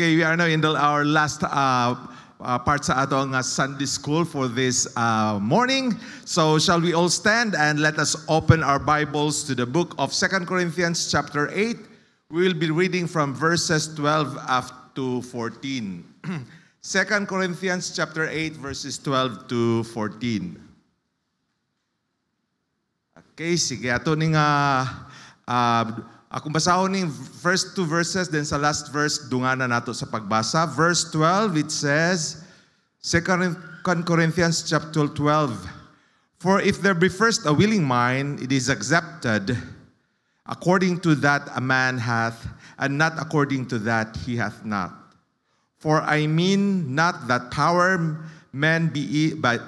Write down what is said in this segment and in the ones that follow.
Okay, we are now in our last part sa atong Sunday school for this morning. So shall we all stand and let us open our Bibles to the book of 2 Corinthians chapter 8. We will be reading from verses 12 up to 14. 2 Corinthians chapter 8 verses 12 to 14. Okay, sige. Ato ning akong basahon ning first two verses, then sa last verse, dungana nato sa pagbasa. Verse 12, it says, 2 Corinthians chapter 12, For if there be first a willing mind, it is accepted according to that a man hath, and not according to that he hath not. For I mean not that power men be, but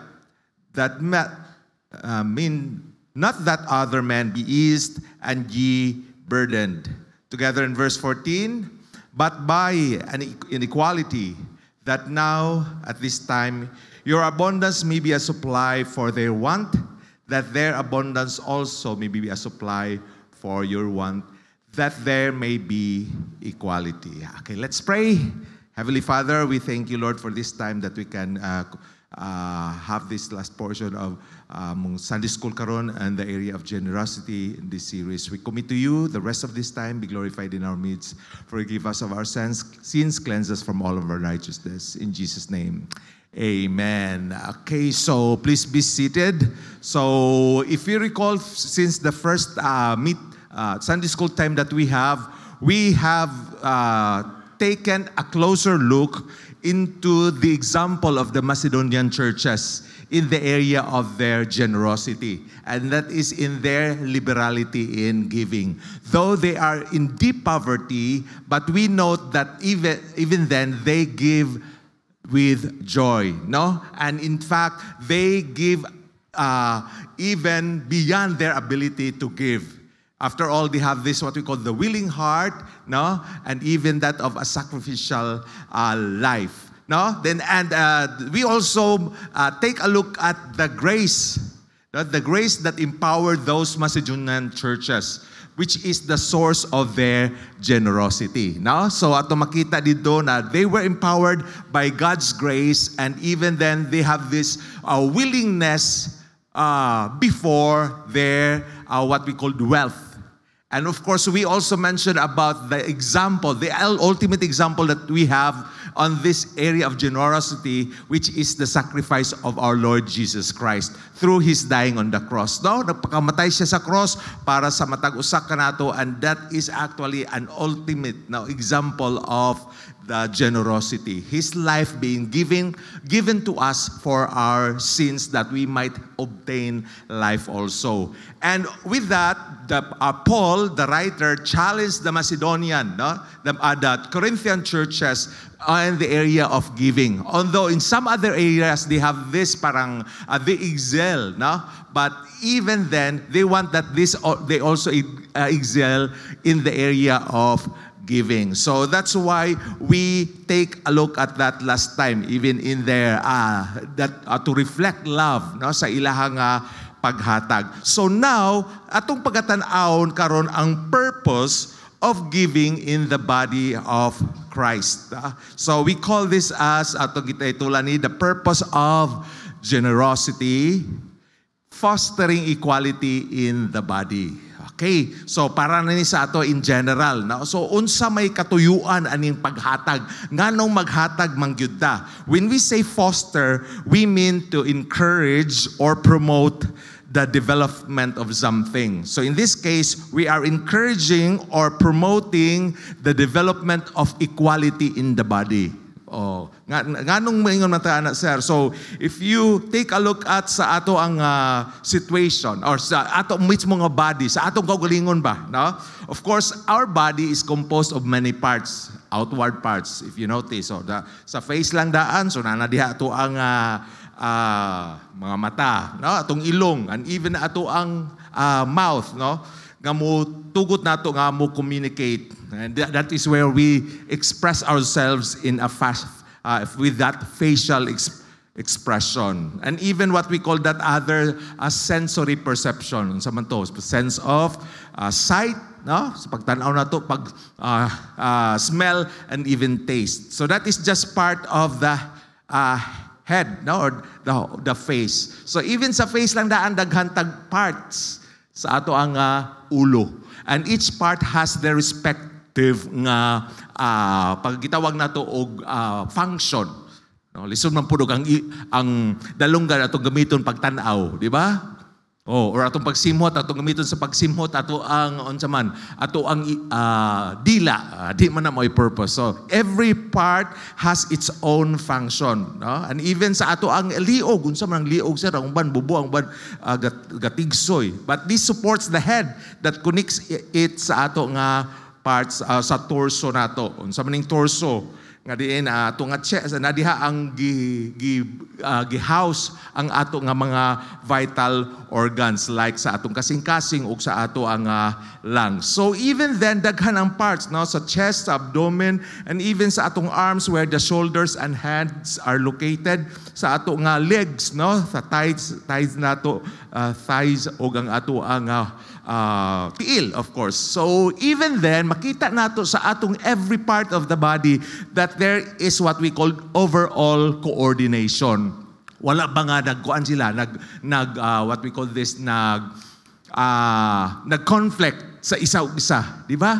that mean not that other men be eased and ye burdened. Together in verse 14, but by an inequality, that now at this time your abundance may be a supply for their want, that their abundance also may be a supply for your want, that there may be equality. Okay, let's pray. Heavenly Father, we thank you, Lord, for this time that we can have this last portion of Sunday School karon and the area of generosity in this series. We commit to you the rest of this time. Be glorified in our midst. Forgive us of our sins, cleanse us from all of our righteousness. In Jesus' name, amen. Okay, so please be seated. So if you recall, since the first Sunday School time that we have taken a closer look into the example of the Macedonian churches in the area of their generosity. And that is in their liberality in giving. Though they are in deep poverty, but we note that even then they give with joy, no? And in fact, they give even beyond their ability to give. After all, they have this, what we call the willing heart, no? And even that of a sacrificial life, no? Then, and we also take a look at the grace, the grace that empowered those Macedonian churches, which is the source of their generosity, no? So ato makita dito na they were empowered by God's grace, and even then they have this willingness before their what we call wealth. And of course, we also mentioned about the example, the ultimate example that we have on this area of generosity, which is the sacrifice of our Lord Jesus Christ through His dying on the cross. No? Nagpakamatay siya sa cross para sa matag-usak ka nato, and that is actually an ultimate example of the generosity. His life being given to us for our sins, that we might obtain life also. And with that, Paul, the writer, challenged the Macedonian, the Corinthian churches in the area of giving. Although in some other areas, they have this parang, they excel, no? But even then, they want that they also excel in the area of giving. So that's why we take a look at that last time, even in there, to reflect love, no, sa ilahang paghatag. So now, atong pagatan-aon karon ang purpose of giving in the body of Christ. So we call this as, atong gitaytulan ni, the purpose of generosity, fostering equality in the body. Okay, so para na ni sa ato in general. No? So unsa may katuyuan aning paghatag, nganong maghatag mangyud ta. When we say foster, we mean to encourage or promote the development of something. So in this case, we are encouraging or promoting the development of equality in the body. Oh, nganong maingon mata ana sir. So if you take a look at sa ato ang situation, or sa ato mismo nga body, sa atong kaugalingon ba, no? Of course, our body is composed of many parts, outward parts. If you notice, so sa face lang daan, so na diha ato ang mga mata, no? Atong ilong, and even ato ang mouth, no? Nga mo tugot nato nga mo communicate, and that is where we express ourselves in a with that facial expression. And even what we call that other sensory perception. Unsa man to? Sense of sight, no? Sa pagtanaw na to, pag smell, and even taste. So that is just part of the head, no? Or the face. So even sa face lang daan daghantag parts sa ato ang ulo. And each part has their respective nga paggitawag nato og function. No, lisod man pudog ang dalunggan atong gamiton pagtan-aw, di ba? Or atong pagsimhot, atong gamiton sa pagsimhot ato ang unsa man, ato ang dila, di man na mo'y purpose. So every part has its own function, no? And even sa ato ang liog, unsa man ang liog sir, ang ban bubo, ang ban gatigsoy. But this supports the head that connects it sa ato nga parts sa torso nato. Unsa man ning torso? Nga diin ato nga chest na diha ang gi-house ang ato nga mga vital organs like sa atong kasing-kasing ug sa ato ang lungs. So even then daghan ang parts, no, sa chest, sa abdomen, and even sa atong arms where the shoulders and hands are located, sa ato nga legs, no, sa thighs nato, thighs ug ang ato ang tiil, of course. So even then makita nato sa atong every part of the body that there is what we call overall coordination. Wala ba nga nagkuan sila what we call this nag-conflict sa isa ug isa, di ba?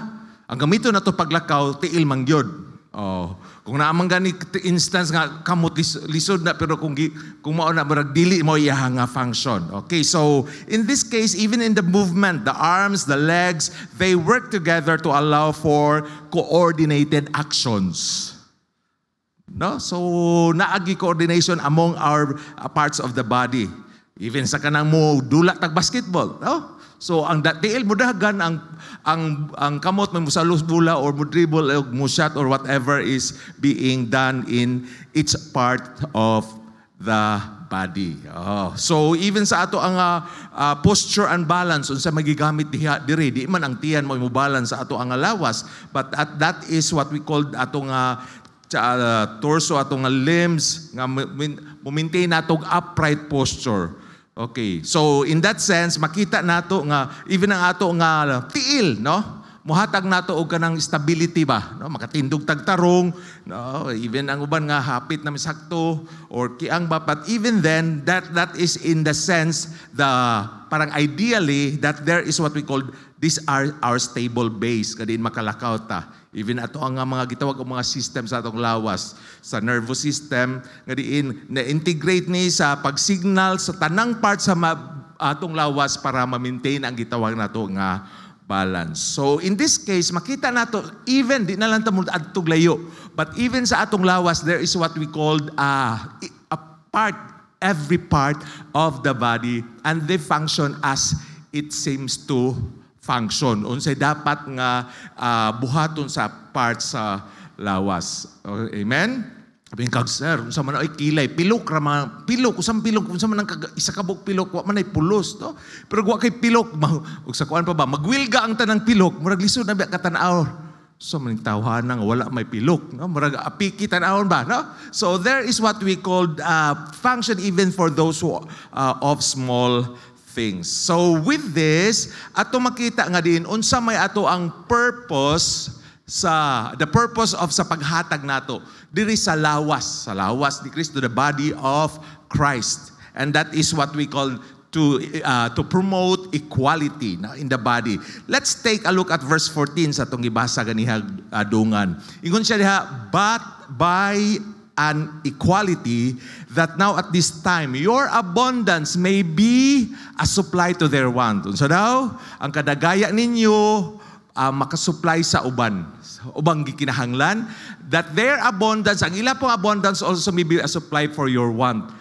Ang gamito nato paglakaw tiil man gyud. Oh, kung naamang gani instance nga kamot lisod na pero kung mao na murag dili mo iya nga function. Okay, so in this case even in the movement, the arms, the legs, they work together to allow for coordinated actions. No? So naagi coordination among our parts of the body. Even sa kanang mo dula tag basketball, no? So ang tiil mo dagan ang kamot mo sa bola or mo dribble or mo shot or whatever is being done in each part of the body. Oh. So even sa ato ang posture and balance unsa magigamit diha diri di man ang tiyan mo balance sa ato ang lawas, but that is what we call atong torso, atong limbs nga maintain natong upright posture. Okay. So in that sense makita nato nga even ang ato nga tiil, no? Muhatag nato og kanang stability ba, no? Makatindog tagtarong, no? Even ang uban nga hapit na misakto or kiang ba, but even then that is in the sense parang ideally that there is what we call these are our stable base kadin makalakaw ta. Even ato ang mga gitawag ang mga system sa atong lawas, sa nervous system, nga diin na-integrate ni sa pag-signal sa tanang part sa atong lawas para ma-maintain ang gitawag nato nga balance. So in this case, makita nato even di na lang ta mo adtog layo, but even sa atong lawas there is what we called a part, every part of the body, and they function as it seems to function. Unsay dapat nga buhaton sa parts sa lawas. Okay, amen? Sabi kag sir, unsa man ay kilay, pilok ra man, pilok, usang pilok, unsa man ang isa ka buk pilok, wa man ay pulos, no? Pero wa kay pilok, ug sa kuan pa ba, magwilga ang tanang pilok, murag lisod na biya katanaw. So maning tawhanang wala may pilok, no? Murag apiki tanawon ba, no? So there is what we call function even for those who of small things. So with this, ato makita nga din unsa may ato ang purpose the purpose of sa paghatag nato diri sa lawas ni Kristo, the body of Christ. And that is what we call to promote equality in the body. Let's take a look at verse 14 sa atong gibasa ganiha adungan. Ingon siya diha, but by an equality that now at this time your abundance may be a supply to their want. Unsa daw? Ang kadagaya ninyo makasupply sa ubang gikinahanglan, that their abundance, ang ila pong abundance also may be a supply for your want.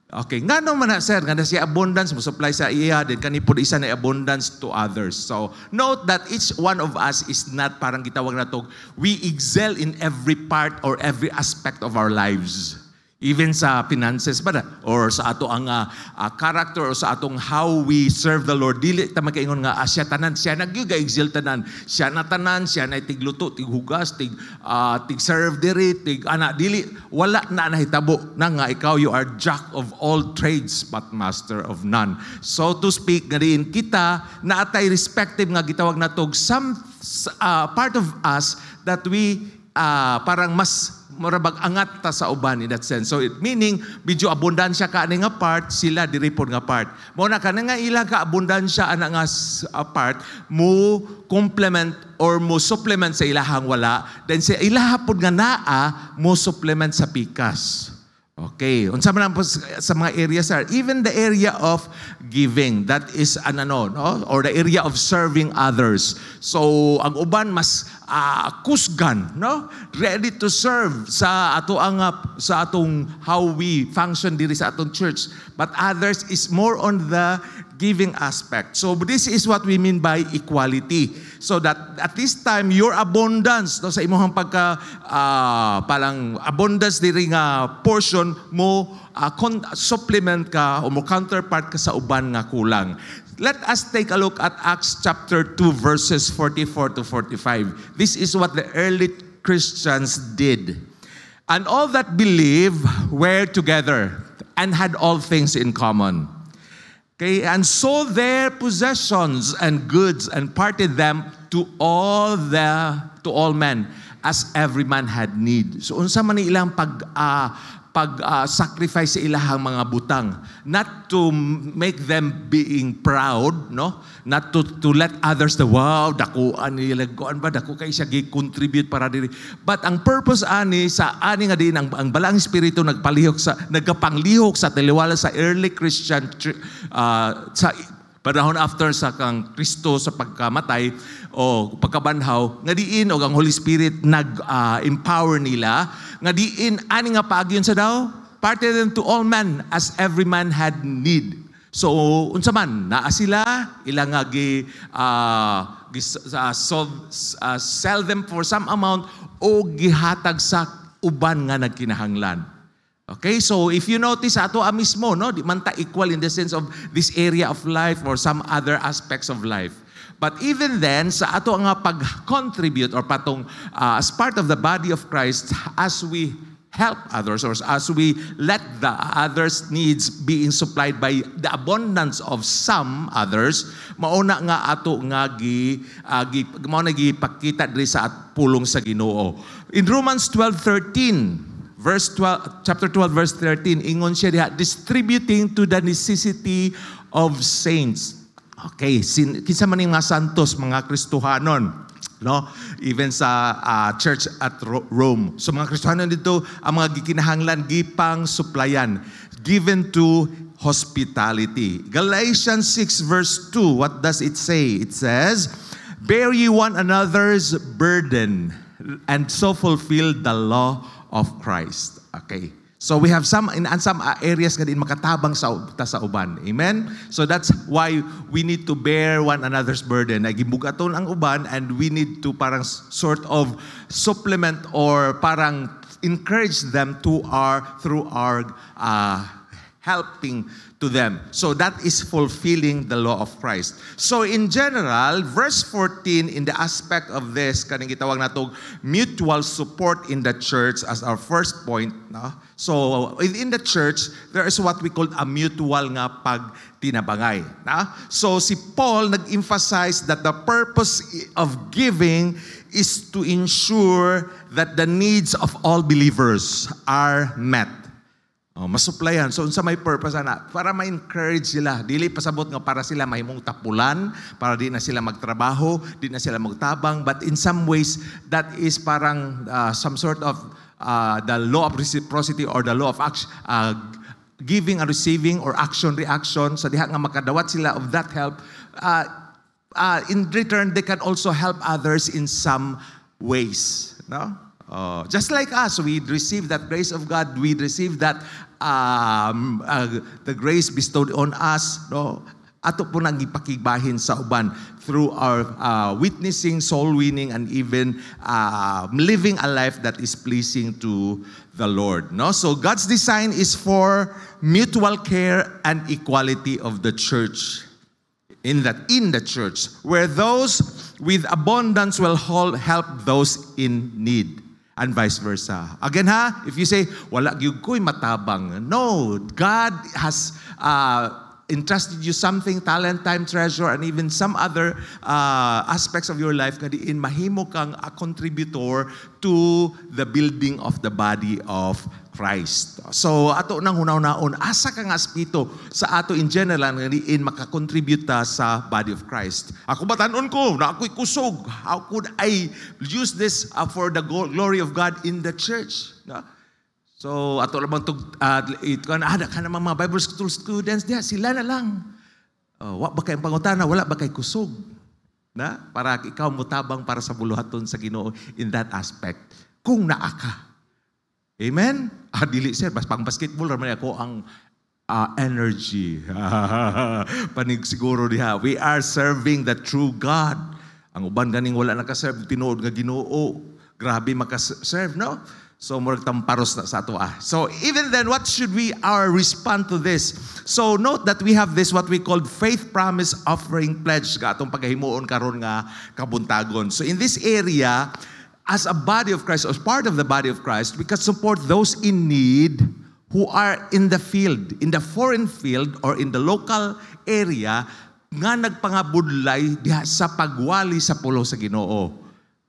Okay, nga naman na sir, nga na siya abundance, mo supply sa iya, then kanipod isa na abundance to others. So, note that each one of us is not parang gitawag na to, we excel in every part or every aspect of our lives. Even sa finances ba na? Or sa ato ang character or sa atong how we serve the Lord. Dili ta makaingon nga siya tanan, siya nagyuga-exil tanan. Siya na tanan, siya na tigluto, tighugas, tig serve diri, dili. Wala na nahitabo na nga ikaw you are jack of all trades but master of none. So to speak, nga diin kita na atay respective nga gitawag natog some part of us that we parang mas marabag angat ta sa uban in that sense. So it meaning medyo abundansya ka ani nga part, sila diripon nga part. Mao na kana nga ila ka abundansya ana nga part mo complement or mo supplement sa ilahang wala, then sa ilaha pod nga naa mo supplement sa pikas. Okay, unsa man po sa mga areas sir, even the area of giving, that is no? Or the area of serving others. So ang uban mas kusgan, no? Ready to serve sa atong how we function diri sa atong church, but others is more on the giving aspect. So this is what we mean by equality. So that at this time your abundance, no, sa imong pagka palang abundance diri nga portion mo supplement ka o mo counterpart ka sa uban nga kulang. Let us take a look at Acts chapter 2 verses 44 to 45. This is what the early Christians did. And all that believed were together and had all things in common. Okay, and sold their possessions and goods and parted them to all men as every man had need. So unsa man ilang sacrifice sa ilahang mga butang, not to make them being proud, no, not to let others wow dako ani lagkuan ba dako kay siya gi-contribute para diri, but ang purpose ani nga din ang balang espiritu nagkapanglihok sa taliwala sa early Christian sa panahon after sa kang Kristo sa pagkamatay o pagkabanhaw nga diin og ang Holy Spirit nag-empower nila nga diin ani nga paagyon sa daw parted them to all men as every man had need. So unsa man naa sila ilang nga sell them for some amount o gihatag sa uban nga nagkinahanglan. Okay, so if you notice ato mismo, no, di man ta equal in the sense of this area of life or some other aspects of life. But even then, sa ato nga pag-contribute or patong as part of the body of Christ, as we help others or as we let the others' needs being supplied by the abundance of some others, mauna nga ato nga mauna gipakita diri sa pulong sa Ginoo. In Romans 12:13, chapter 12 verse 13, ingon siya diha, distributing to the necessity of saints. Okay, kinsa man yung mga santos, mga Kristohanon, no? Even sa church at Rome. So mga Kristohanon dito, ang mga gikinahanglan gipang supplyan, given to hospitality. Galatians 6 verse 2, what does it say? It says, bear ye one another's burden and so fulfill the law of Christ. Okay. So we have some areas nga din makatabang sa uban. Amen? So that's why we need to bear one another's burden. Nagibugaton ang uban and we need to parang sort of supplement or parang encourage them through our helping to them. So that is fulfilling the law of Christ. So in general, verse 14 in the aspect of this, kaning gitawag natog mutual support in the church as our first point, no? So within the church, there is what we call a mutual nga pagtinabangay, na? So si Paul nag-emphasize that the purpose of giving is to ensure that the needs of all believers are met. Masuplayan. So unsa may purpose ana? Para ma-encourage sila. Dili pasabot nga para sila mahimong tapulan, para di na sila magtrabaho, di na sila magtabang, but in some ways that is parang some sort of the law of reciprocity or the law of action, giving and receiving or action reaction. So diha nga makadawat sila of that help. In return, they can also help others in some ways, no? Just like us, we receive that grace of God. We receive that the grace bestowed on us, no? ato po nang ipakibahin sa uban through our witnessing, soul winning, and even living a life that is pleasing to the Lord. No? So God's design is for mutual care and equality of the church. In the church, where those with abundance will help those in need. And vice versa. Again ha, if you say, wala gyud ko'y matabang. No, God has entrusted you something, talent, time, treasure, and even some other aspects of your life nga diin mahimo kang a contributor to the building of the body of Christ. So ato nang hunaw-naon, asa ka nga aspeto sa ato in general nga diin makakontribute ta sa body of Christ. Ako batanon ko na ako'y kusog. How could I use this for the glory of God in the church? No? So ato lamang ada ka naman mga Bible school students diya, sila na lang. Wa ba kay pangutana, wala ba kay kusog? Na para ikaw mutabang para sa buluhaton sa Ginoo in that aspect. Kung naa ka. Amen? Dili sir, pang basketball raman ako ang energy. Panig siguro diha. We are serving the true God. Ang uban ganing wala nakaserve tinuod nga Ginoo. Grabe makaserve, no? So, murag tamparos na sa ato So, even then, what should we our respond to this? So, note that we have this, what we call faith promise offering pledge, atong paghimuon karon nga kabuntagon. So, in this area, as a body of Christ, as part of the body of Christ, we can support those in need who are in the field, in the foreign field, or in the local area, nga nagpangabudlay diha sa pagwali sa pulo sa Ginoo.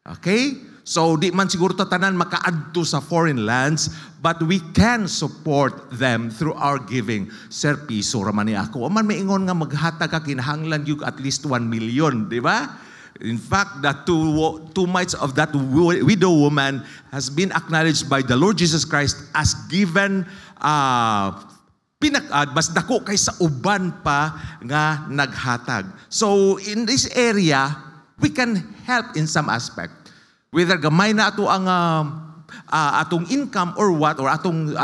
Okay? So, di man siguro tatanan makaadto sa foreign lands, but we can support them through our giving. Sir, piso raman ni ako. Aman may ingon nga maghatag ka kinahanglan yung at least 1 million, di ba? In fact, the two mites of that widow woman has been acknowledged by the Lord Jesus Christ as given mas dako kay sa uban pa nga naghatag. So, in this area, we can help in some aspect. Whether gamay na ato ang atong income or what, or atong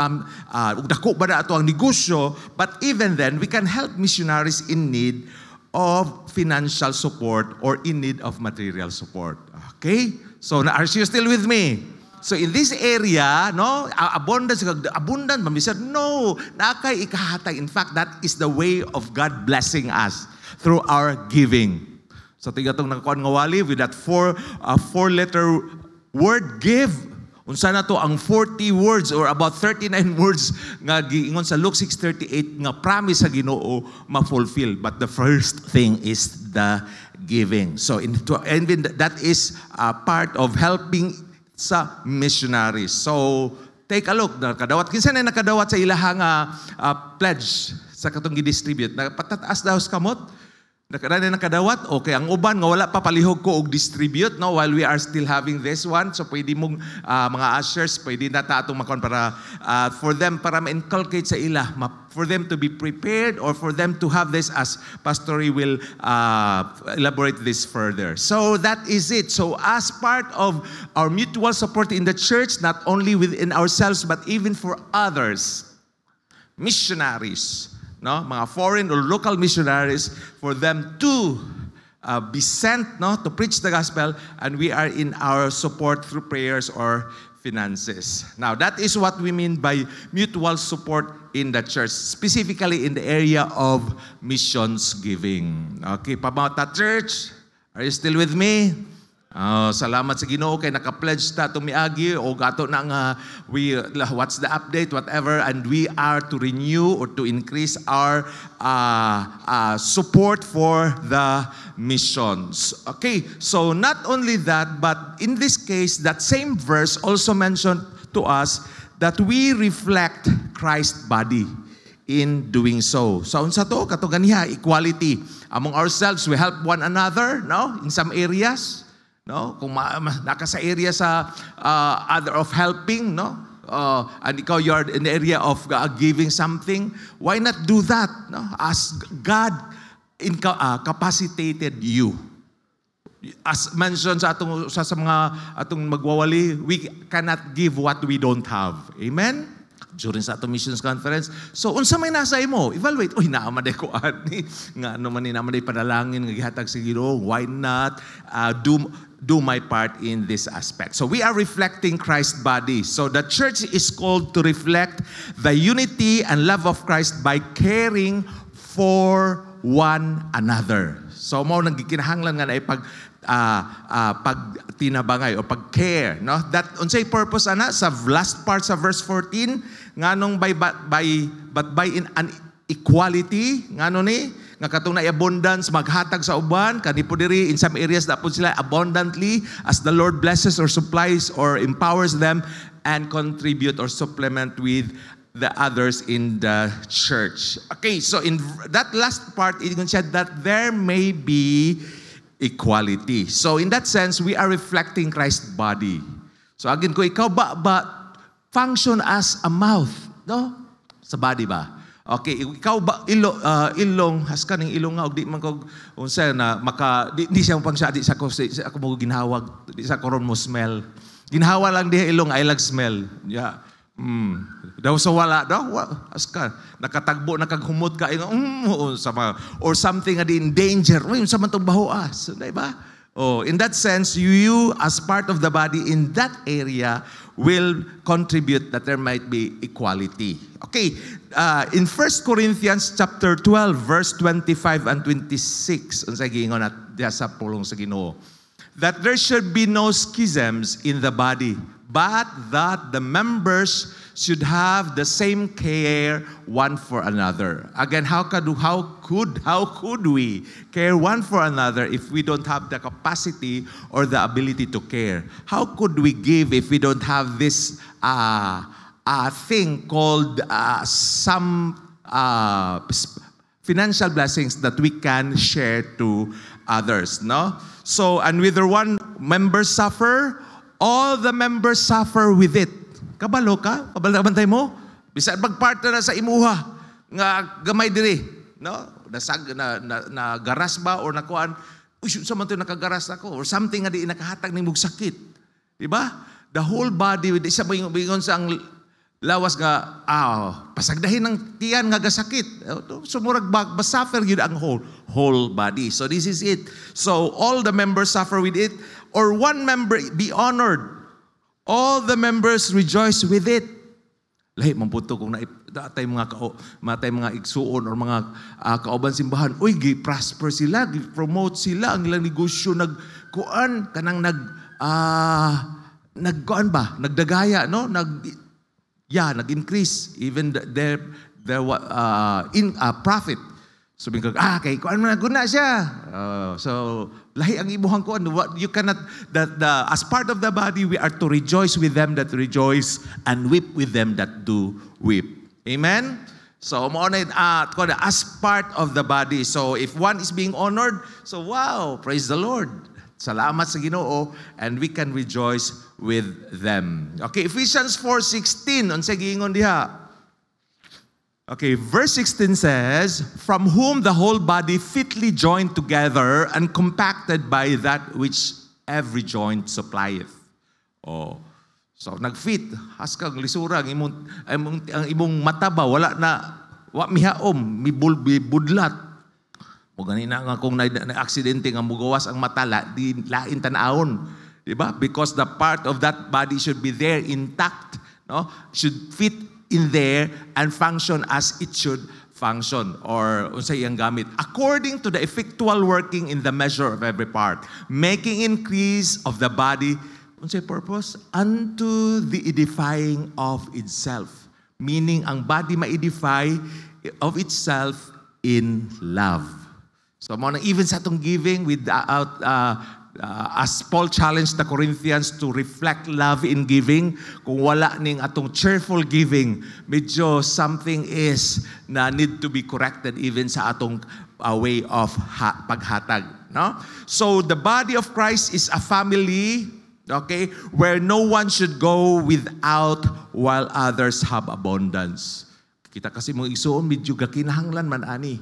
dako ba na ato ang negosyo, but even then, we can help missionaries in need of financial support or in need of material support. Okay? So, are you still with me? So, in this area, no, abundant, mamisar, no, nakay ikahatag. In fact, that is the way of God blessing us through our giving. So tigatong nakakuan nga wali with that four-letter word give. Unsa na to ang 40 words or about 39 words nga giingon sa Luke 6:38 nga promise sa Ginoo ma-fulfill. But the first thing is the giving. So that is part of helping sa missionaries. So take a look. Nakadawat kinsa na nakadawat sa ilahang pledge sa katong gi-distribute. Napatataas daw sa kamot. Nakadawat, okay. Ang uban nga wala pa palihog ko og distribute, no, while we are still having this one. So pwede mong mga ushers, pwede na ta atong makon para for them para ma-inculcate sa ila, for them to be prepared or for them to have this as Pastor will elaborate this further. So that is it. So as part of our mutual support in the church, not only within ourselves but even for others, missionaries, no, mga foreign or local missionaries, for them to be sent, no, to preach the gospel, and we are in our support through prayers or finances. Now, that is what we mean by mutual support in the church, specifically in the area of missions giving. Okay, Pamata Church, are you still with me? Salamat sa Ginoo kay naka-pledge ta tumiagi o gato na nga what's the update, whatever, and we are to renew or to increase our support for the missions. Okay, so not only that, but in this case, that same verse also mentioned to us that we reflect Christ's body in doing so. So unsa to kato ganiha, equality among ourselves, we help one another, no, in some areas. No, kung naka sa area sa other of helping, no, and ikaw you are in the area of giving something, why not do that, no? As God capacitated you. As mentioned sa atong sa mga atong magwawali, we cannot give what we don't have. Amen. during sa ato missions conference. So unsa may nasa imo? Evaluate. Uy, naama day ko ani. Nga ano man ni naman day panalangin nga gihatag sa Ginoo. Why not do my part in this aspect? So we are reflecting Christ's body. So the church is called to reflect the unity and love of Christ by caring for one another. So mao nang gikinahanglan nga na pagtinabangay o pag-care, no? That unsay purpose ana sa last part sa verse 14 nganong but by in an equality ngano ni nga katong na abundance maghatag sa uban kanipo diri in some areas dapat sila abundantly as the Lord blesses or supplies or empowers them and contribute or supplement with the others in the church. Okay, so in that last part it said that there may be equality. So in that sense, we are reflecting Christ's body. So again ko, ikaw ba function as a mouth, no? Sa body ba? Okay, ikaw ba ilong has kaning ilong nga og di man ko unsa na maka di siya pang siya di sa ako mo ginhawag di sa karon mo smell. Ginhawa lang diha ilong I like smell. Yeah. Daw sa wala daw aska nakatagbo nakaghumot ka sama or something at in danger sa man tong bahoas di ba? Oh, in that sense you as part of the body in that area will contribute that there might be equality. Okay, in 1 Corinthians chapter 12 verse 25 and 26 unsay giingon at diha sa pulong sa Ginoo that there should be no schisms in the body, but that the members should have the same care one for another. Again, how could we care one for another if we don't have the capacity or the ability to care? How could we give if we don't have this thing called some financial blessings that we can share to others, no? So, and whether one member suffer, all the members suffer with it. Kabalo ka? Kabantay mo? Bisan magpartner na sa imuha nga gamay diri, no? Na garas ba or nakuan? Uy, sa man to nakagaras ako or something nga di nakahatag ning mug sakit. Di ba? The whole body with isa bingon sa ang lawas nga pasagdahin ng tiyan nga gasakit. Sumurag suffer yun ang whole body. So this is it. So all the members suffer with it, or one member be honored. All the members rejoice with it. Lahi mamputo kung natay mga igsuon or mga kauban simbahan. Uy, gi-prosper sila, gi-promote sila ang ilang negosyo nagkuan kanang nagkuan ba? Nagdagaya, no? Nag-increase even their profit. So bingkag kay kuan man guna siya. So lahi ang imuhang kuan. You cannot as part of the body we are to rejoice with them that rejoice and weep with them that do weep. Amen. So mo na as part of the body. So if one is being honored, so wow, praise the Lord. Salamat sa Ginoo and we can rejoice with them. Okay, Ephesians 4:16 unsay giingon diha? Okay, verse 16 says, "From whom the whole body fitly joined together and compacted by that which every joint supplieth." Oh. So nagfit, haskag lisura ang imong mata ba wala na mihaom, mibudlat. O ganina nga kung na-aksidente nga mugawas ang mata, di lain tanawon. Diba? Because the part of that body should be there intact. No? Should fit in there and function as it should function. Or unsay iyang gamit. According to the effectual working in the measure of every part. Making increase of the body, unsay purpose? Unto the edifying of itself. Meaning ang body ma-edify of itself in love. So, even sa itong giving, as Paul challenged the Corinthians to reflect love in giving, kung wala ning atong cheerful giving, medyo something is na need to be corrected even sa atong way of paghatag. No? So, the body of Christ is a family, okay, where no one should go without while others have abundance. Kita kasi mong isuon, medyo gakinahanglan man ani.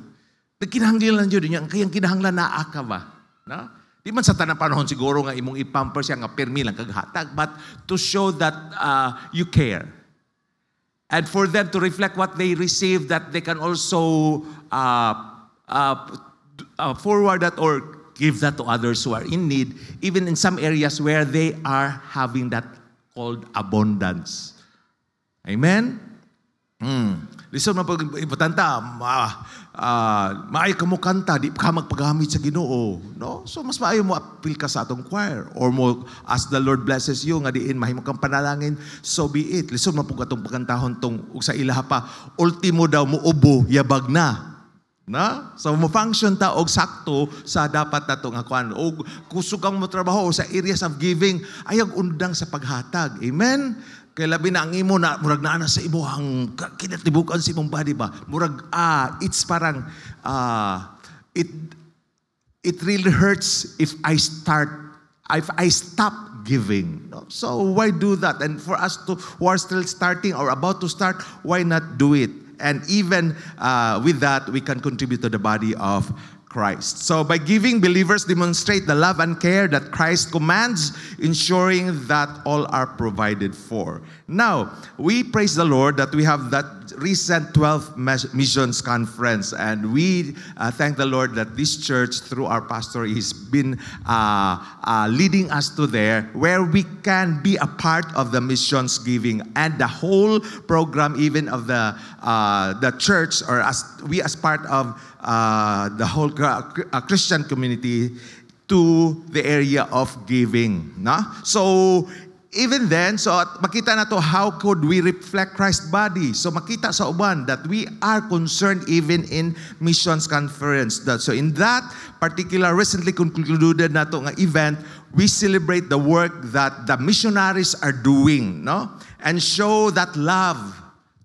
Kinahanglan yun niya, kayang kinahanglan na aka ba? No? Di man sa tanang panahon siguro nga imong ipamper siya nga permi lang kaghatag, but to show that you care. and for them to reflect what they receive, that they can also forward that or give that to others who are in need, even in some areas where they are having that called abundance. Amen? Listen mo pag importanta, maayo ka mo kanta, di ka magpagamit sa Ginoo, no? So mas maayo mo appeal ka sa atong choir, or mo as the Lord blesses you nga diin mahimo kang panalangin, so be it. Listen mo pag atong pagkantahon tong ug sa ilaha pa, ultimo daw mo ubo yabag na. Na? So mo-function ta og sakto sa dapat nato nga kuan. Og kusog kang mo trabaho sa areas of giving, ayag undang sa paghatag. Amen? Kaya labi na ang imo na murag naa sa imo ang kinatibukan sa imong body ba. Murag it's parang it really hurts if I stop giving. No? So why do that? And for us who are still starting or about to start, why not do it? And even with that, we can contribute to the body of Christ. So by giving, believers demonstrate the love and care that Christ commands, ensuring that all are provided for. Now, we praise the Lord that we have that recent 12th Missions Conference, and we thank the Lord that this church, through our pastor, has been leading us to there, where we can be a part of the missions giving and the whole program, even of the church, or we as part of the whole Christian community, to the area of giving. No? So, even then, so makita na to, how could we reflect Christ's body? So makita sa uban that we are concerned even in missions conference. So in that particular recently concluded na to nga event, we celebrate the work that the missionaries are doing, no? And show that love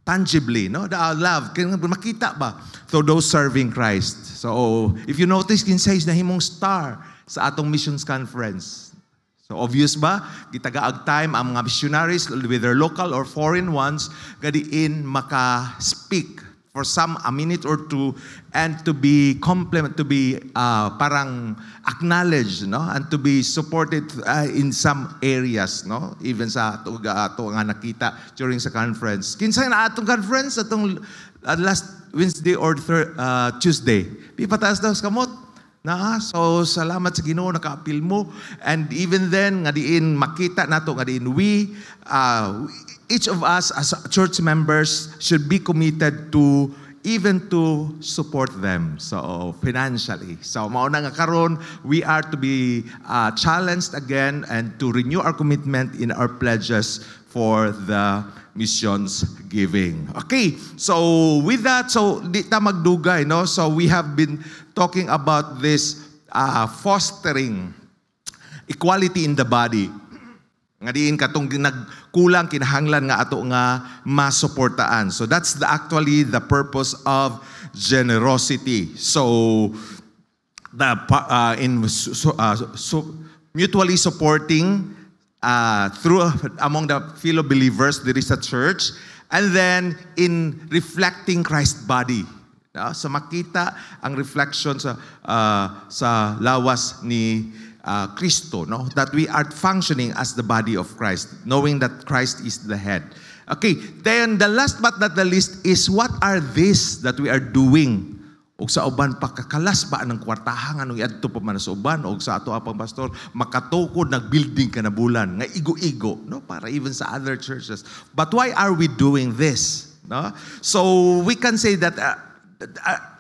tangibly, no? The love, makita ba? So those serving Christ. So if you notice, kinsay na himong star sa atong missions conference. So obvious ba? Gitagaag time ang mga missionaries, whether local or foreign ones, gadiin maka-speak for a minute or two, and to be parang acknowledged, no? And to be supported in some areas, no? Even sa ato nga nakita during sa conference. Kinsay na atong conference atong last Wednesday or Tuesday. Pipataas daw sa kamot. So salamat sa Ginoo naka-appeal mo, and even then nga diin makita nato nga diin we each of us as church members should be committed to even to support them, so financially. So mao na nga karon we are to be challenged again and to renew our commitment in our pledges for the missions giving. Okay, so with that, so di ta magdugay, no? So we have been talking about this fostering equality in the body. Nga diin katong nagkulang kinahanglan nga ato nga masuportaan. So that's actually the purpose of generosity. So the mutually supporting through among the fellow believers there is a church, and then in reflecting Christ's body. So makita ang reflection sa lawas ni Kristo, no? That we are functioning as the body of Christ, knowing that Christ is the head. Okay, then the last but not the least is what are these that we are doing? O sa uban pagkakalas ba ng kwartahan anong iadto pa man sa uban, o sa ato apang pastor makatukod nagbuilding ka na bulan nga igo-igo, no? Para even sa other churches. But why are we doing this? No? So we can say that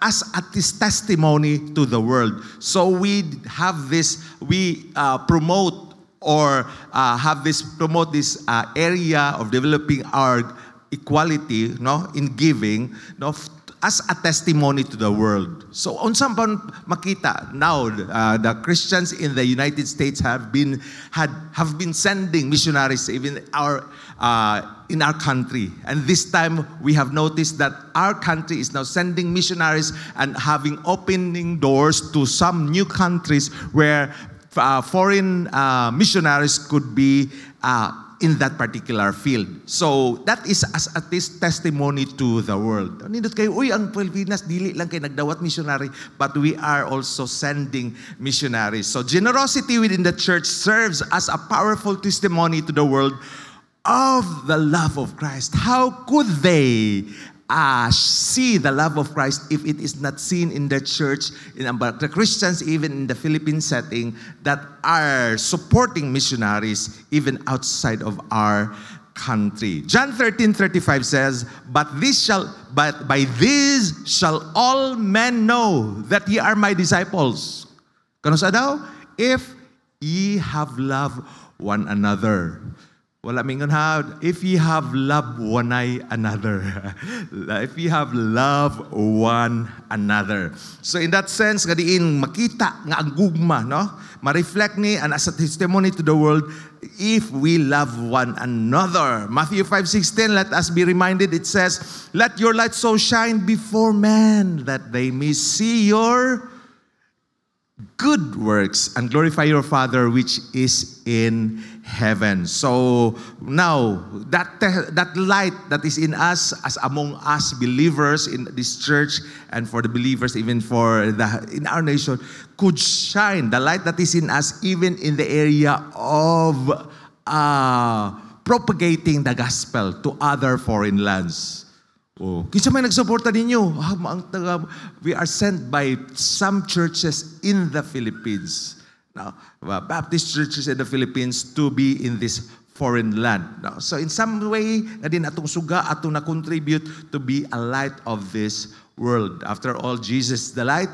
as this testimony to the world. So we have this, we promote or promote this area of developing our equality, no, in giving, no, as a testimony to the world. So unsang pa makita now the Christians in the United States have been sending missionaries even in our country, and this time we have noticed that our country is now sending missionaries and having opening doors to some new countries where foreign missionaries could be in that particular field. So that is as at least testimony to the world. Nindot kayo, uy, ang Pilipinas dili lang kay nagdawat missionary, but we are also sending missionaries. So generosity within the church serves as a powerful testimony to the world of the love of Christ. How could they see the love of Christ if it is not seen in the church, the Christians, even in the Philippine setting, that are supporting missionaries even outside of our country? John 13:35 says, But by this shall all men know that ye are my disciples. Kano sa daw? If ye have loved one another. Wala mingon ha, if ye have loved one another. If ye have loved one another. So in that sense, nga diin makita nga ang gugma, no? Ma-reflect ni and as a testimony to the world if we love one another. Matthew 5:16, let us be reminded, it says, Let your light so shine before men that they may see your good works and glorify your Father which is in heaven. So now that light that is in us, as among us believers in this church and for the believers even in our nation, could shine. The light that is in us even in the area of propagating the gospel to other foreign lands. Oh, kinsa may nagsuporta ninyo? We are sent by some churches in the Philippines. Now, Baptist churches in the Philippines to be in this foreign land. Now, so in some way, na din atong suga, atong na-contribute to be a light of this world. After all, Jesus is the light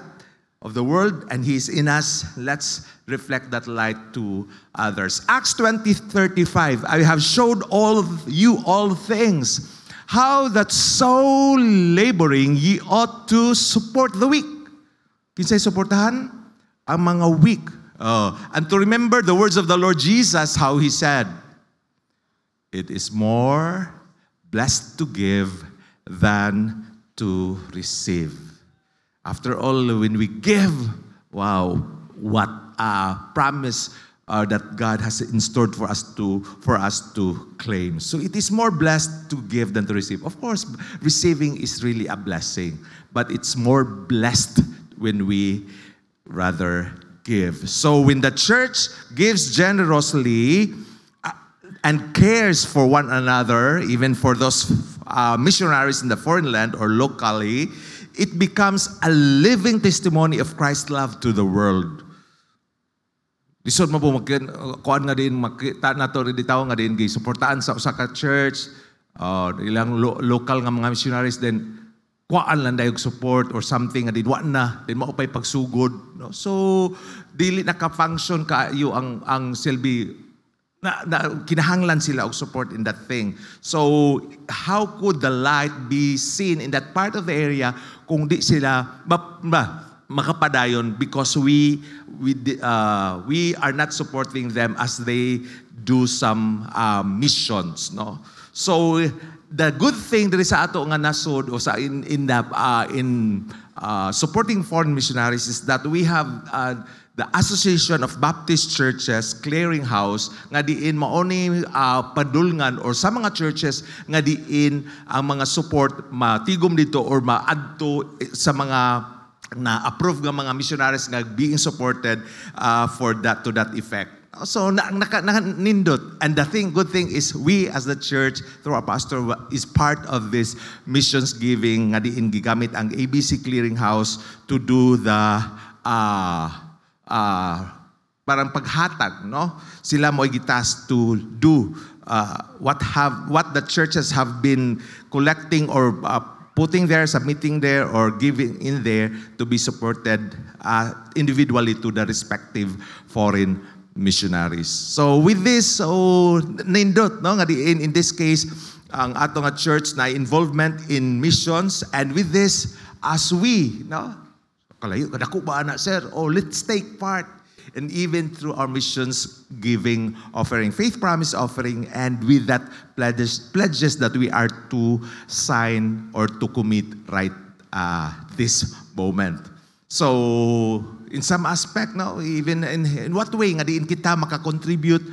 of the world and He is in us. Let's reflect that light to others. Acts 20:35, I have showed you all things, how that so laboring ye ought to support the weak. Kinsay suportahan? Ang mga weak. And to remember the words of the Lord Jesus, how He said, it is more blessed to give than to receive. After all, when we give, wow, what a promise that God has in store for us to claim. So it is more blessed to give than to receive. Of course, receiving is really a blessing, but it's more blessed when we rather give. So when the church gives generously and cares for one another, even for those missionaries in the foreign land or locally, it becomes a living testimony of Christ's love to the world. Lisod mo po kuan nga din makita nato di tawo nga din gi suportaan sa usa ka church, ilang local nga mga missionaries then kuan lang dayog support or something nga din wa na din mao pay pagsugod, no? So dili naka-function kaayo ang silbi na kinahanglan sila og support in that thing. So how could the light be seen in that part of the area kung di sila makapadayon because we are not supporting them as they do some missions, no? So the good thing diri sa ato nga nasod o sa in supporting foreign missionaries is that we have the Association of Baptist Churches Clearinghouse nga diin mauni padulngan or sa mga churches nga diin ang mga support matigom dito or maadto sa mga na-approve ng mga missionaries nga being supported to that effect. So, nindot. And the good thing is we as the church, through our pastor, is part of this missions giving nga diin gigamit ang ABC Clearinghouse to do the parang paghatag, no? Sila mo gitas to do what the churches have been collecting or putting there, submitting there, or giving in there to be supported individually to the respective foreign missionaries. So with this, nindot, no? In this case, ang ato nga church na involvement in missions, and with this, as we, no? Kalayo, kadako ba na, sir? Let's take part. And even through our missions giving offering, faith promise offering, and with that pledges that we are to sign or to commit right this moment. So in some aspect, no, even in what way nga diin kita makakontribute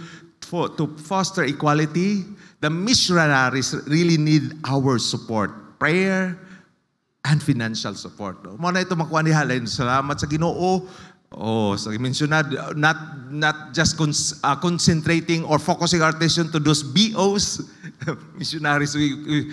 to foster equality, the missionaries really need our support, prayer, and financial support. No? Mo na ito makuha ni Halen. Salamat sa Ginoo. Oh, so mentioned not just concentrating or focusing our attention to those BOs, missionaries we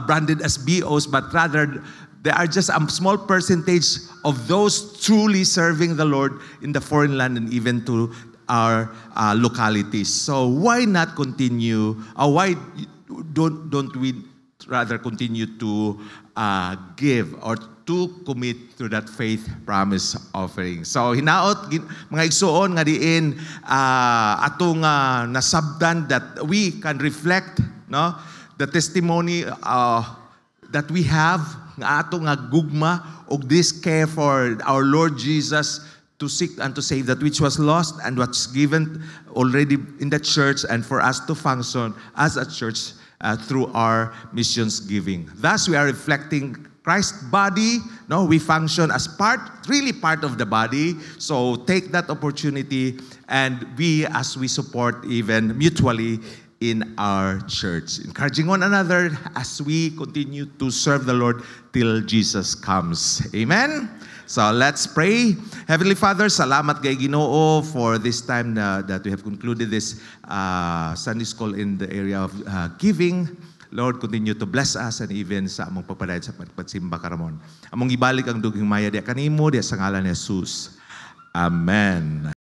branded as BOs, but rather there are just a small percentage of those truly serving the Lord in the foreign land and even to our localities. So why not continue? Why don't we rather continue to give or to commit to that faith promise offering? So hinaot mga igsuon nga diin atong nasabtan that we can reflect the testimony that we have nga atong gugma og this care for our Lord Jesus to seek and to save that which was lost and what's given already in the church, and for us to function as a church through our missions giving. Thus, we are reflecting Christ's body. No, we function as really part of the body. So take that opportunity, and as we support even mutually in our church, encouraging one another as we continue to serve the Lord till Jesus comes. Amen. So let's pray. Heavenly Father, salamat kay Ginoo for this time that we have concluded this Sunday school in the area of giving. Lord, continue to bless us and even sa among pagpadayag sa pagsimba karamon. Among ibalik ang duging maya diya kanimo diya sa ngalan ni Jesus. Amen.